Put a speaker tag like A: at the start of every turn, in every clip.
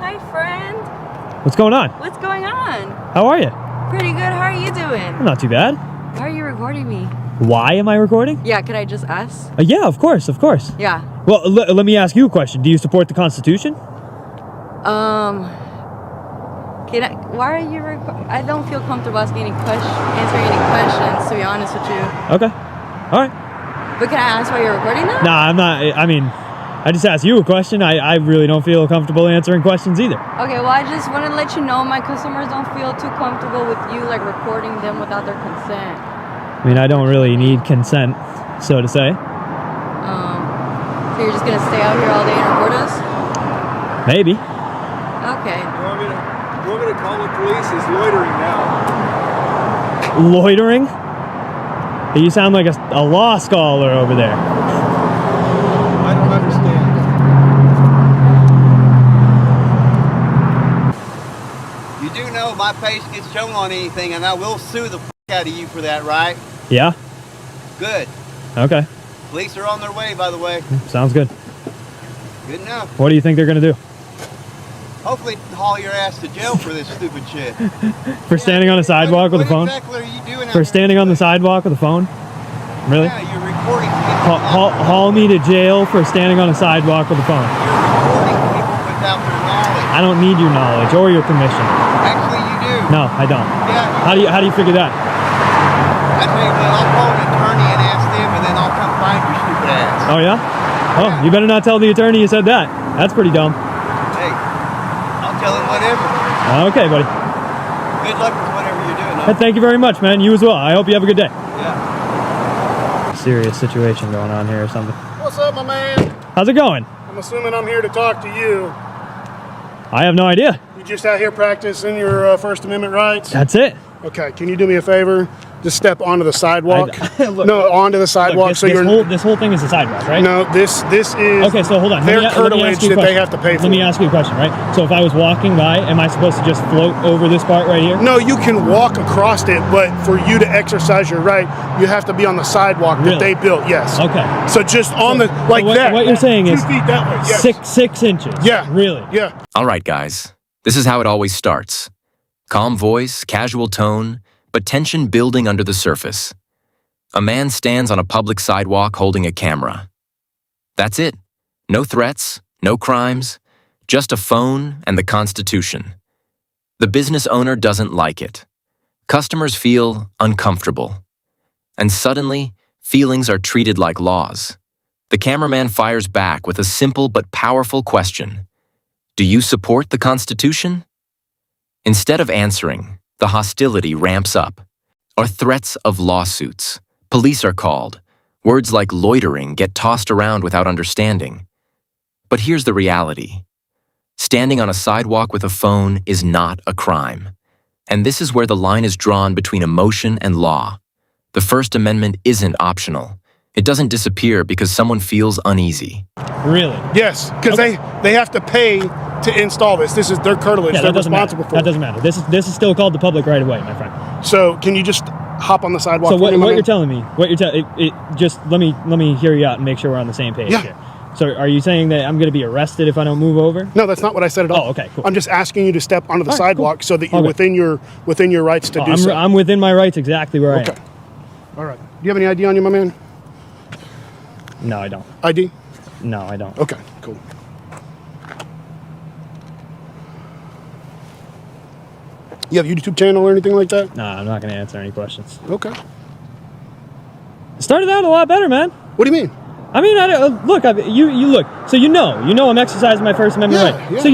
A: Hi, friend.
B: What's going on?
A: What's going on?
B: How are you?
A: Pretty good. How are you doing?
B: Not too bad.
A: Why are you recording me?
B: Why am I recording?
A: Yeah, could I just ask?
B: Yeah, of course.
A: Yeah.
B: Well, let me ask you a question. Do you support the Constitution?
A: Why are you I don't feel comfortable answering any questions, to be honest with you.
B: Okay. All right.
A: But can I ask why you're recording that?
B: Nah, I'm not. I mean, I just asked you a question. I really don't feel comfortable answering questions either.
A: Okay, well, I just want to let you know my customers don't feel too comfortable with you, like, recording them without their consent.
B: I mean, I don't really need consent, so to say.
A: So you're just going to stay out here all day and record us?
B: Maybe.
A: Okay.
C: You want me to call the police? He's loitering now.
B: Loitering? You sound like a law scholar over there.
C: I don't understand. You do know my face gets shown on anything, and I will sue the f*** out of you for that, right?
B: Yeah?
C: Good.
B: Okay.
C: Police are on their way, by the way.
B: Sounds good.
C: Good enough.
B: What do you think they're going to do?
C: Hopefully haul your ass to jail for this stupid shit.
B: For standing on a sidewalk with a phone?
C: What exactly are you doing?
B: For standing on the sidewalk with a phone? Really?
C: Yeah, you're recording people.
B: Haul me to jail for standing on a sidewalk with a phone.
C: You're recording people without their knowledge.
B: I don't need your knowledge or your permission.
C: Actually, you do.
B: No, I don't.
C: Yeah.
B: How do you figure that?
C: I tell you what, I'll call an attorney and ask them, and then I'll come find your stupid ass.
B: Oh, yeah? Oh, you better not tell the attorney you said that. That's pretty dumb.
C: Hey, I'll tell him whatever.
B: Okay, buddy.
C: Good luck with whatever you're doing.
B: Hey, thank you very much, man. You as well. I hope you have a good day.
C: Yeah.
B: Serious situation going on here or something.
D: What's up, my man?
B: How's it going?
D: I'm assuming I'm here to talk to you.
B: I have no idea.
D: You just out here practicing your First Amendment rights?
B: That's it.
D: Okay, can you do me a favor? Just step onto the sidewalk.
B: Look,
D: no, onto the sidewalk.
B: Look, this whole thing is a sidewalk, right?
D: No, this is.
B: Okay, so hold on.
D: Their curtilage that they have to pay for.
B: Let me ask you a question, right? So if I was walking by, am I supposed to just float over this part right here?
D: No, you can walk across it, but for you to exercise your right, you have to be on the sidewalk that they built. Yes.
B: Okay.
D: So just on the
B: what you're saying
D: 2
B: is
D: feet that way. Yes.
B: 6 inches.
D: Yeah.
B: Really?
D: Yeah.
E: All right, guys. This is how it always starts. Calm voice, casual tone, but tension building under the surface. A man stands on a public sidewalk holding a camera. That's it. No threats, no crimes, just a phone and the Constitution. The business owner doesn't like it. Customers feel uncomfortable. And suddenly, feelings are treated like laws. The cameraman fires back with a simple but powerful question. Do you support the Constitution? Instead of answering, the hostility ramps up, or threats of lawsuits. Police are called. Words like loitering get tossed around without understanding. But here's the reality. Standing on a sidewalk with a phone is not a crime. And this is where the line is drawn between emotion and law. The First Amendment isn't optional. It doesn't disappear because someone feels uneasy.
B: Really?
D: Yes, because they have to pay to install this. This is their curtilage.
B: Yeah,
D: They're responsible for it.
B: That doesn't matter. This is still called the public right of way, my friend.
D: So can you just hop on the sidewalk?
B: So what you're telling me? Just let me hear you out and make sure we're on the same page here. So are you saying that I'm going to be arrested if I don't move over?
D: No, that's not what I said at all.
B: Oh, okay, cool.
D: I'm just asking you to step onto the sidewalk so that you're
B: Okay.
D: within your rights to do so.
B: I'm within my rights exactly where I am.
D: All right. Do you have any ID on you, my man?
B: No, I don't.
D: ID?
B: No, I don't.
D: Okay, cool. You have a YouTube channel or anything like that?
B: No, I'm not going to answer any questions.
D: Okay.
B: It started out a lot better, man.
D: What do you mean?
B: I mean, look. You look. So you know I'm exercising my First Amendment right.
D: Yeah.
B: So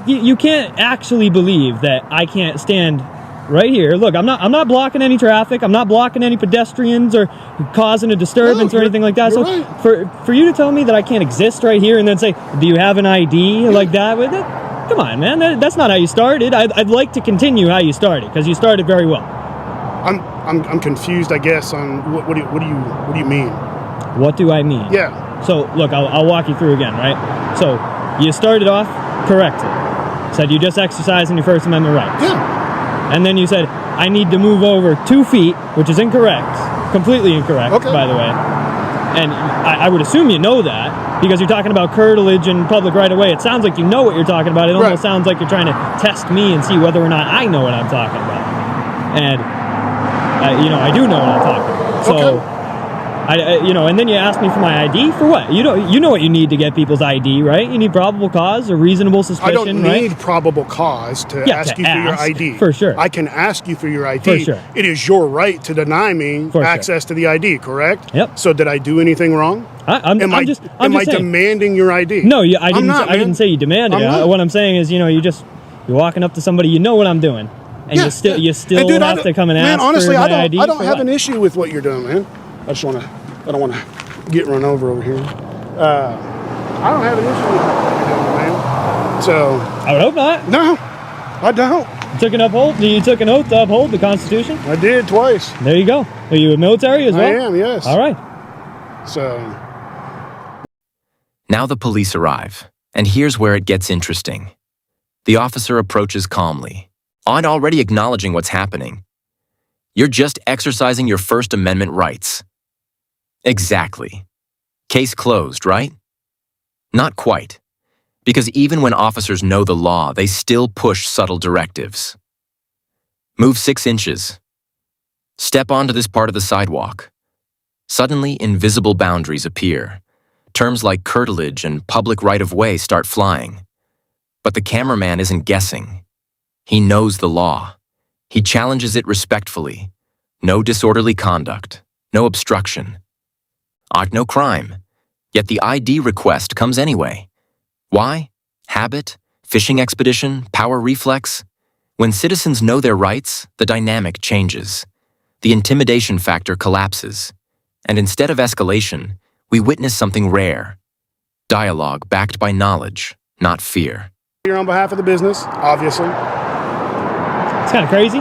B: you can't actually believe that I can't stand right here. Look, I'm not blocking any traffic. I'm not blocking any pedestrians or causing a disturbance or anything like that. So
D: right.
B: for you to tell me that I can't exist right here and then say, do you have an ID like that with it? Come on, man. That's not how you started. I'd like to continue how you started because you started very well.
D: I'm confused, I guess, on what do you mean?
B: What do I mean?
D: Yeah.
B: So look, I'll walk you through again, right? So you started off correctly. Said you just exercising your First Amendment rights.
D: Yeah.
B: And then you said, I need to move over 2 feet, which is incorrect. Completely incorrect, by the way. And I would assume you know that. because you're talking about curtilage and public right of way. It sounds like you know what you're talking about. It almost
D: Right.
B: sounds like you're trying to test me and see whether or not I know what I'm talking about. And I do know what I'm talking about. So.
D: Okay.
B: And then you ask me for my ID for what? You know what you need to get people's ID, right? You need probable cause or reasonable suspicion,
D: I don't
B: right?
D: need probable cause to
B: Yeah,
D: ask
B: to
D: you for your
B: ask,
D: ID.
B: for sure.
D: I can ask you for your ID.
B: For sure.
D: It is your right to deny me
B: For sure.
D: access to the ID, correct?
B: Yep.
D: So did I do anything wrong?
B: I'm just
D: am I
B: saying.
D: demanding your ID?
B: No, I
D: I'm
B: didn't.
D: not,
B: I didn't
D: man.
B: say you demanded
D: I'm
B: it.
D: not.
B: What I'm saying is, you're walking up to somebody. You know what I'm doing, and you still
D: And dude,
B: have to come and
D: man,
B: ask
D: honestly,
B: for my ID.
D: I don't
B: for
D: have
B: what?
D: an issue with what you're doing, man. I don't want to get run over here. I don't have an issue with what you're doing, man. So,
B: I would hope not.
D: no, I don't.
B: You took an oath to uphold the Constitution.
D: I did twice.
B: There you go. Are you a military as well?
D: I am, yes.
B: All right.
D: So,
E: Now the police arrive, and here's where it gets interesting. The officer approaches calmly, already acknowledging what's happening. You're just exercising your First Amendment rights. Exactly. Case closed, right? Not quite. Because even when officers know the law, they still push subtle directives. Move 6 inches. Step onto this part of the sidewalk. Suddenly, invisible boundaries appear. Terms like curtilage and public right-of-way start flying. But the cameraman isn't guessing. He knows the law. He challenges it respectfully. No disorderly conduct. No obstruction. No crime. Yet the ID request comes anyway. Why? Habit? Fishing expedition? Power reflex? When citizens know their rights, the dynamic changes. The intimidation factor collapses. And instead of escalation, we witness something rare. Dialogue backed by knowledge, not fear.
D: you're on behalf of the business, obviously.
B: It's kind of crazy.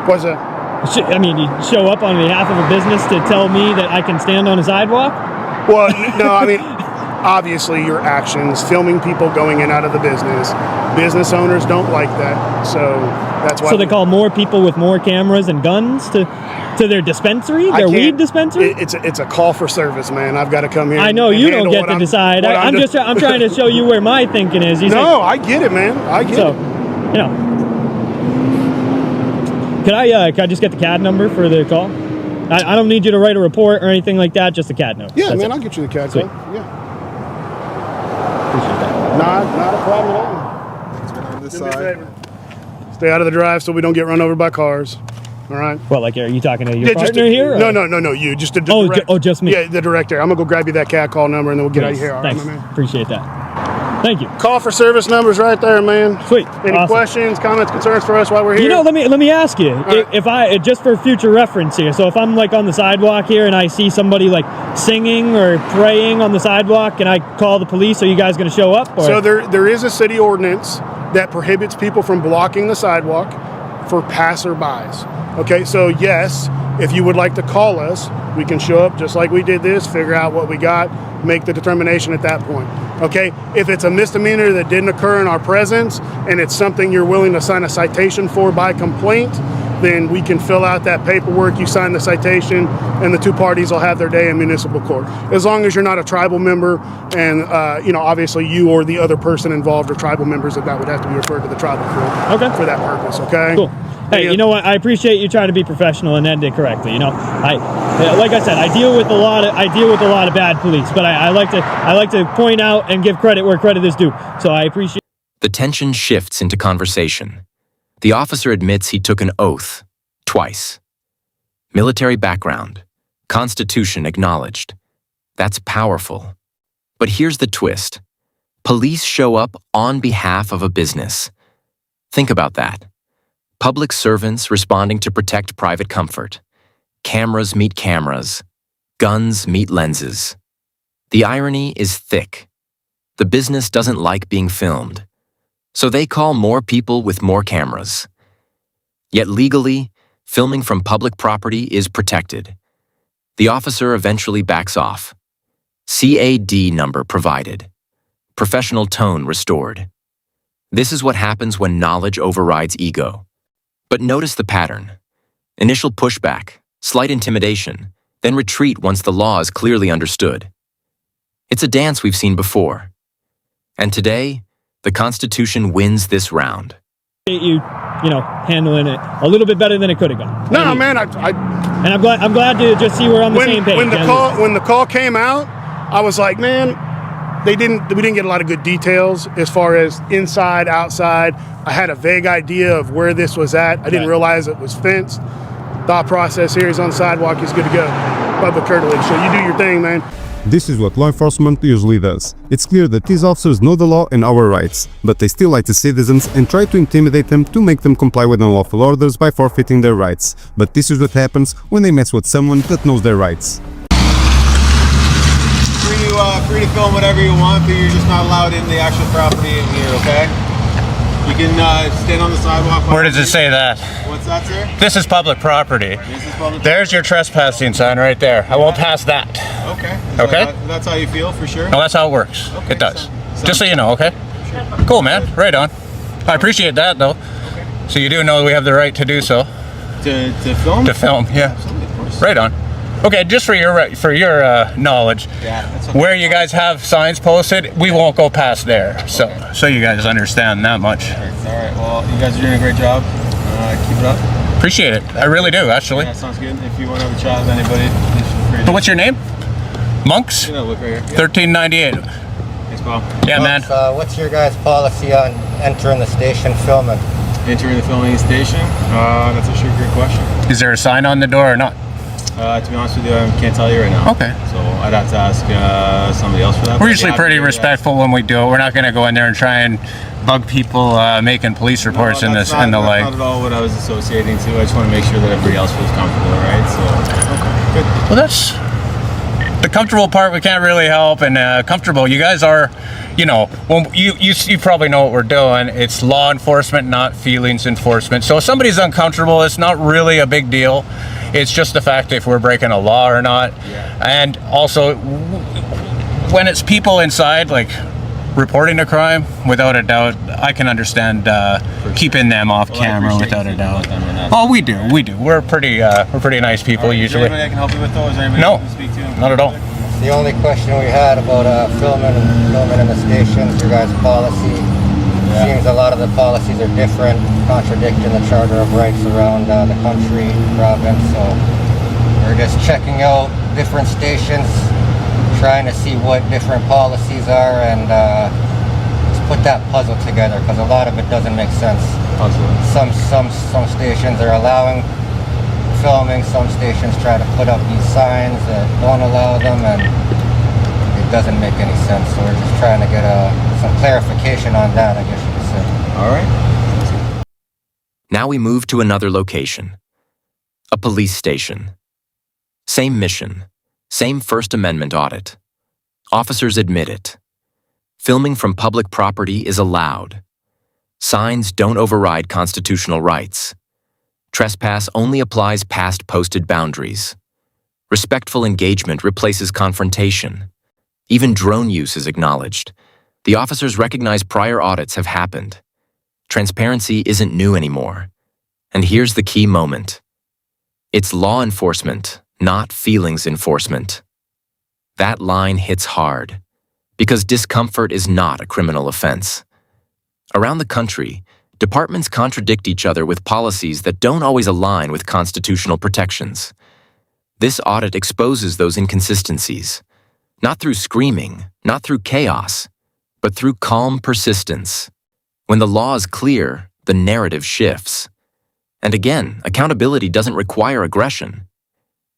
D: What's that?
B: You show up on behalf of a business to tell me that I can stand on a sidewalk?
D: Well, no, I mean, obviously your actions, filming people going in and out of the business owners don't like that, so that's why.
B: So they call more people with more cameras and guns to their dispensary, their weed dispensary?
D: It's a call for service, man. I've got to come here.
B: I know
D: and
B: you don't
D: handle
B: get
D: what
B: to decide. I'm trying to show you where my thinking is.
D: No, I get it, man. I get it.
B: Can I just get the CAD number for the call? I don't need you to write a report or anything like that, just a CAD note.
D: Yeah,
B: That's
D: man,
B: it.
D: I'll get you the CAD
B: Sweet.
D: code. Yeah.
B: Appreciate that.
D: Not a problem at all.
F: On this
D: Do me a
F: side.
D: favor. Stay out of the drive so we don't get run over by cars. All right.
B: Well, like, are you talking to your
D: Yeah,
B: partner here?
D: No,
B: or-
D: you. Just the
B: Oh,
D: direct-
B: just me.
D: Yeah, the director. I'm gonna go grab you that CAD call number and then we'll get out of
B: Thanks.
D: here. All right,
B: Thanks.
D: my man.
B: Appreciate that. Thank you.
D: Call for service numbers right there, man.
B: Sweet.
D: Any
B: Awesome.
D: questions, comments, concerns for us while we're here?
B: Let me ask you,
D: right.
B: if I just for future reference here. So if I'm like on the sidewalk here and I see somebody like singing or praying on the sidewalk, and I call the police, are you guys going to show up? Or?
D: So there is a city ordinance that prohibits people from blocking the sidewalk for passerbys. Okay, so yes, if you would like to call us, we can show up just like we did this, figure out what we got, make the determination at that point. Okay, if it's a misdemeanor that didn't occur in our presence and it's something you're willing to sign a citation for by complaint, then we can fill out that paperwork, you sign the citation, and the two parties will have their day in municipal court. As long as you're not a tribal member and, obviously you or the other person involved are tribal members, that would have to be referred to the tribal court for that purpose, okay?
B: Cool. Hey, you know what? I appreciate you trying to be professional and end it correctly. Like I said, I deal with a lot of bad police, but I like to point out and give credit where credit is due. So I appreciate.
E: The tension shifts into conversation. The officer admits he took an oath, twice. Military background, Constitution acknowledged. That's powerful. But here's the twist. Police show up on behalf of a business. Think about that. Public servants responding to protect private comfort. Cameras meet cameras. Guns meet lenses. The irony is thick. The business doesn't like being filmed. So they call more people with more cameras. Yet legally, filming from public property is protected. The officer eventually backs off. CAD number provided. Professional tone restored. This is what happens when knowledge overrides ego. But notice the pattern. Initial pushback, slight intimidation, then retreat once the law is clearly understood. It's a dance we've seen before. And today, the Constitution wins this round.
B: You handling it a little bit better than it could have gone.
D: No, man,
B: and I'm glad to just see we're on the same page.
D: When the call came out, I was like, man, we didn't get a lot of good details as far as inside, outside. I had a vague idea of where this was at. I didn't realize it was fenced. Thought process here is on the sidewalk, he's good to go. Public curtilage, so you do your thing, man.
F: This is what law enforcement usually does. It's clear that these officers know the law and our rights, but they still lie to citizens and try to intimidate them to make them comply with unlawful orders by forfeiting their rights. But this is what happens when they mess with someone that knows their rights.
G: Free to film whatever you want, but you're just not allowed in the actual property in here, okay? You can stand on the sidewalk.
H: Where does it say that?
G: What's that, sir?
H: This is public property.
G: This is public.
H: There's your trespassing sign right there. I won't pass that.
G: Okay.
H: Okay?
G: That's how you feel, for sure?
H: No, that's how it works.
G: Okay,
H: It does.
G: sounds
H: Just so you know, okay?
G: Sure.
H: Cool, man. Right on. I appreciate that, though.
G: Okay.
H: So you do know we have the right to do so.
G: To film?
H: To film, yeah.
G: Absolutely, of course.
H: Right on. Okay, just for your knowledge,
G: Yeah, that's okay.
H: where you guys have signs posted, we won't go past there. So you guys understand that much.
G: All right. Well, you guys are doing a great job. Keep it up.
H: Appreciate it. I really do, actually.
G: Yeah, sounds good. If you want to have a chat with anybody, please feel free to.
H: So what's your name? Monks?
G: You know, look right here.
H: 1398.
G: Thanks, Paul.
H: Yeah, man.
I: What's your guys' policy on entering the station filming?
G: Entering the filming station? That's a sure great question.
H: Is there a sign on the door or not?
G: To be honest with you, I can't tell you right now.
H: Okay.
G: So I'd have to ask somebody else for that.
H: We're usually pretty respectful when we do it. We're not going to go in there and try and bug people making police reports and the like.
G: That's not at all what I was associating to. I just want to make sure that everybody else feels comfortable, right? So, okay, good.
H: Well, that's the comfortable part. We can't really help, and comfortable. You guys are, when you probably know what we're doing. It's law enforcement, not feelings enforcement. So if somebody's uncomfortable, it's not really a big deal. It's just the fact if we're breaking a law or not.
G: Yeah.
H: And also, when it's people inside, like reporting a crime, without a doubt, I can understand keeping them off camera without a doubt. Oh, we do. We're pretty nice people usually.
G: Is there anybody I can help you with, though? Is there anybody
H: No,
G: I can speak to?
H: not at all.
I: The only question we had about filming in the stations, your guys' policy. Seems a lot of the policies are different, contradicting the Charter of Rights around the country, province. So we're just checking out different stations, trying to see what different policies are, and just put that puzzle together, because a lot of it doesn't make sense. Some stations are allowing filming, some stations try to put up these signs that don't allow them, and it doesn't make any sense. So we're just trying to get some clarification on that, I guess you could say.
G: All right.
E: Now we move to another location. A police station. Same mission. Same First Amendment audit. Officers admit it. Filming from public property is allowed. Signs don't override constitutional rights. Trespass only applies past posted boundaries. Respectful engagement replaces confrontation. Even drone use is acknowledged. The officers recognize prior audits have happened. Transparency isn't new anymore. And here's the key moment. It's law enforcement, not feelings enforcement. That line hits hard, because discomfort is not a criminal offense. Around the country, departments contradict each other with policies that don't always align with constitutional protections. This audit exposes those inconsistencies, not through screaming, not through chaos, but through calm persistence. When the law is clear, the narrative shifts. And again, accountability doesn't require aggression.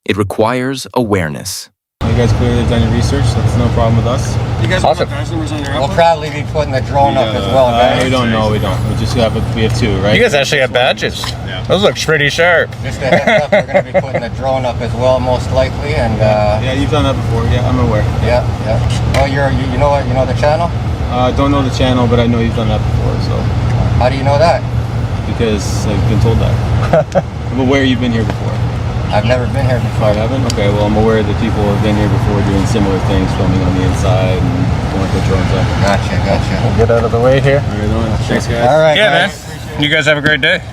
E: It requires awareness.
G: You guys clearly done your research. That's no problem with us. You guys
H: Awesome.
G: have numbers on your
I: We'll probably be putting the drone up as well, guys.
G: We don't know. We don't. We just have we have two, right?
H: You guys actually have badges.
G: Yeah.
H: Those look pretty sharp.
I: Just a heads up, we're going to be putting the drone up as well, most likely, and
G: Yeah, you've done that before. Yeah, I'm aware.
I: yeah. Oh, you know what? You know the channel?
G: Don't know the channel, but I know you've done that before. So
I: How do you know that?
G: because I've been told that. I'm aware you've been here before.
I: I've never been here
G: Oh,
I: before.
G: I haven't? Okay, well, I'm aware that people have been here before doing similar things, filming on the inside and going to put drones up.
I: Gotcha.
H: Get out of the way here.
G: All right, thanks, guys.
I: All right,
H: Yeah,
I: guys.
H: man. You guys have a great day.